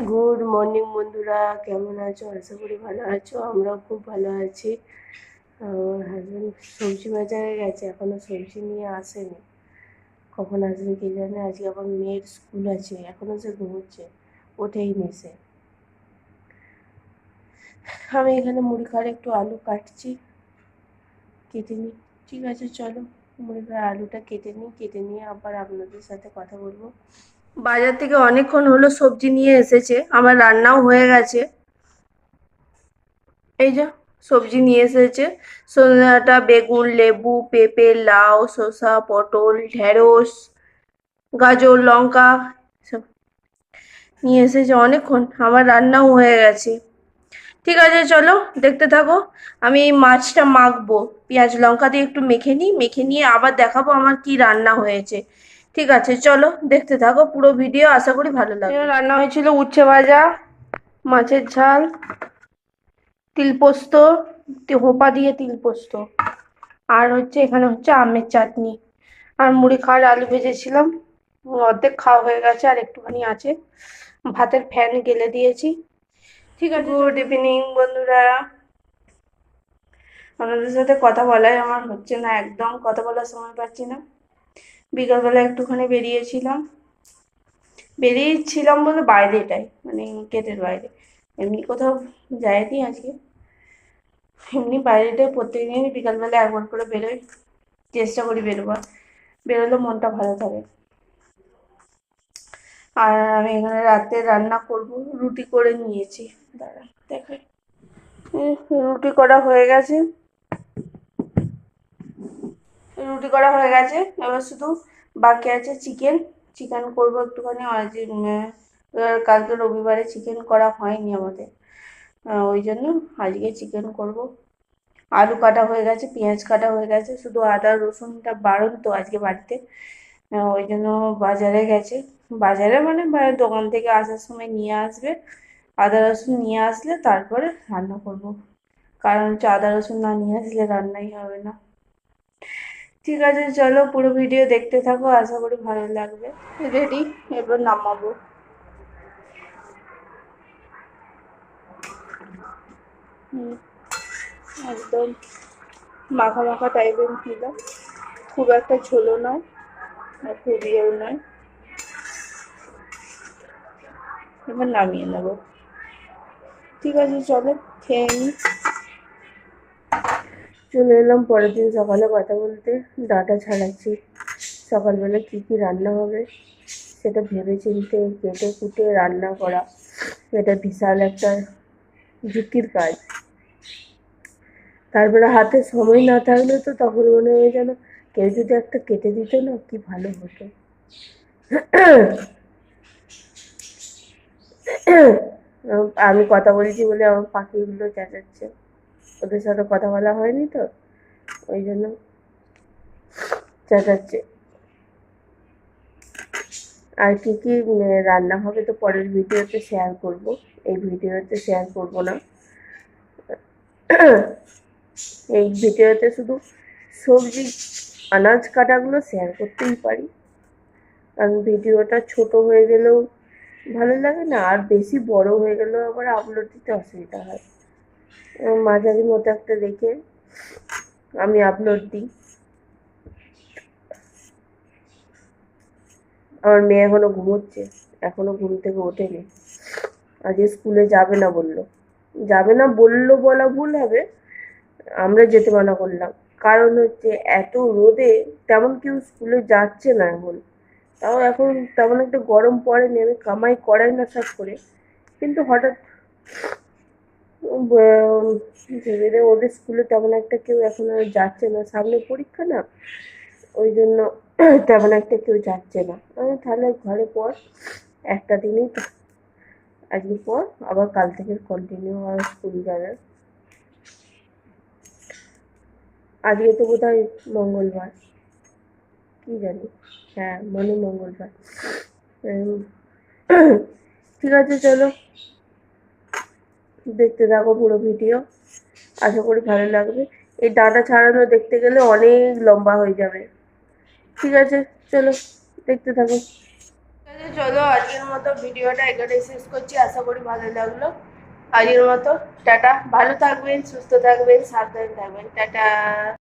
Good morning বন্ধুরা, কেমন আছো? আশা করি ভালো আছো। আমরাও খুব ভালো আছি। আমার হাজব্যান্ড সবজি বাজারে গেছে, এখনো সবজি নিয়ে আসেনি। কখন আসবে কে জানে। আজকে আবার মেয়ের স্কুল আছে, এখনো সে ঘুমোচ্ছে, ওঠেই নি সে। আমি এখানে মুড়ি খাওয়ার একটু আলু কাটছি, কেটে নিই। ঠিক আছে, চলো মুড়ি খাওয়ার আলুটা কেটে নিই, কেটে নিয়ে আবার আপনাদের সাথে কথা বলবো। বাজার থেকে অনেকক্ষণ হলো সবজি নিয়ে এসেছে, আমার রান্নাও হয়ে গেছে। এই যে সবজি নিয়ে এসেছে, সজনে ডাঁটা, বেগুন, লেবু, পেঁপে, লাউ, শসা, পটল, ঢেঁড়স, গাজর, লঙ্কা সব নিয়ে এসেছে অনেকক্ষণ। আমার রান্নাও হয়ে গেছে। ঠিক আছে, চলো দেখতে থাকো। আমি এই মাছটা মাখবো, পেঁয়াজ লঙ্কা দিয়ে একটু মেখে নিই, মেখে নিয়ে আবার দেখাবো আমার কি রান্না হয়েছে। ঠিক আছে, চলো দেখতে থাকো পুরো ভিডিও, আশা করি ভালো লাগবে। রান্না হয়েছিল উচ্ছে ভাজা, মাছের ঝাল, তিল পোস্ত, হোপা দিয়ে তিল পোস্ত, আর হচ্ছে এখানে হচ্ছে আমের চাটনি, আর মুড়ি খাওয়ার আলু ভেজেছিলাম। অর্ধেক খাওয়া হয়ে গেছে, আর একটুখানি আছে। ভাতের ফ্যান গেলে দিয়েছি। ঠিক আছে, গুড ইভিনিং বন্ধুরা। আপনাদের সাথে কথা বলাই আমার হচ্ছে না, একদম কথা বলার সময় পাচ্ছি না। বিকালবেলা একটুখানি বেরিয়েছিলাম বলে বাইরেটাই, মানে গেটের বাইরে, এমনি কোথাও যায়নি আজকে। এমনি বাইরেটাই প্রত্যেকদিনই বিকালবেলা একবার করে বেরোই, চেষ্টা করি বেরোবার, বেরোলে মনটা ভালো থাকে। আর আমি এখানে রাতে রান্না করব, রুটি করে নিয়েছি, দাঁড়া দেখাই। রুটি করা হয়ে গেছে, রুটি করা হয়ে গেছে, এবার শুধু বাকি আছে চিকেন। চিকেন করবো একটুখানি, আজ কালকে রবিবারে চিকেন করা হয়নি আমাদের, ওই জন্য আজকে চিকেন করব। আলু কাটা হয়ে গেছে, পেঁয়াজ কাটা হয়ে গেছে, শুধু আদা রসুনটা বারণ তো আজকে বাড়িতে, ওই জন্য বাজারে গেছে। বাজারে মানে দোকান থেকে আসার সময় নিয়ে আসবে। আদা রসুন নিয়ে আসলে তারপরে রান্না করব, কারণ হচ্ছে আদা রসুন না নিয়ে আসলে রান্নাই হবে না। ঠিক আছে, চলো পুরো ভিডিও দেখতে থাকো, আশা করি ভালো লাগবে। রেডি, এবার নামাবো। হুম, একদম মাখা মাখা টাইপের ছিল, খুব একটা ঝোলও নয় আর খুব ইয়েও নয়। এবার নামিয়ে নেবো। ঠিক আছে, চলো খেয়ে নিই। চলে এলাম পরের দিন সকালে কথা বলতে, ডাটা ছাড়াচ্ছি। সকালবেলা কী কী রান্না হবে সেটা ভেবে চিন্তে কেটে কুটে রান্না করা, এটা বিশাল একটা ঝুঁকির কাজ। তারপরে হাতে সময় না থাকলে তো তখন মনে হয় যেন কেউ যদি একটা কেটে দিত না, কি ভালো হতো। আমি কথা বলছি বলে আমার পাখিগুলো চেঁচাচ্ছে, ওদের সাথে কথা বলা হয়নি তো, ওই জন্য চেঁচাচ্ছে। আর কি কি রান্না হবে তো পরের ভিডিওতে শেয়ার করব, এই ভিডিওতে শেয়ার করব না। এই ভিডিওতে শুধু সবজি আনাজ কাটাগুলো শেয়ার করতেই পারি, কারণ ভিডিওটা ছোট হয়ে গেলেও ভালো লাগে না, আর বেশি বড় হয়ে গেলেও আবার আপলোড দিতে অসুবিধা হয়। মাঝারি মতো একটা রেখে আমি আপলোড দিই। আমার মেয়ে এখনো ঘুমোচ্ছে, এখনো ঘুম থেকে ওঠেনি। আজকে স্কুলে যাবে না বললো, যাবে না বললো বলা ভুল হবে, আমরা যেতে মানা করলাম। কারণ হচ্ছে এত রোদে তেমন কেউ স্কুলে যাচ্ছে না এখন। তাও এখন তেমন একটা গরম পড়েনি, আমি কামাই করাই না সব করে, কিন্তু হঠাৎ ভেবে ওদের স্কুলে তেমন একটা কেউ এখন আর যাচ্ছে না, সামনে পরীক্ষা না, ওই জন্য তেমন একটা কেউ যাচ্ছে না। তাহলে ঘরে পর, একটা দিনই তো, আজকে পর, আবার কাল থেকে কন্টিনিউ আর স্কুল যাবে। আজকে তো বোধহয় মঙ্গলবার, কি জানি, হ্যাঁ মনে মঙ্গলবার। ঠিক আছে, চলো দেখতে থাকো পুরো ভিডিও, আশা করি ভালো লাগবে। এই ডাটা ছাড়ানো দেখতে গেলে অনেক লম্বা হয়ে যাবে। ঠিক আছে, চলো দেখতে থাকো। চলো আজকের মতো ভিডিওটা এখানে শেষ করছি, আশা করি ভালো লাগলো। আজকের মতো টাটা, ভালো থাকবেন, সুস্থ থাকবেন, সাবধানে থাকবেন, টাটা।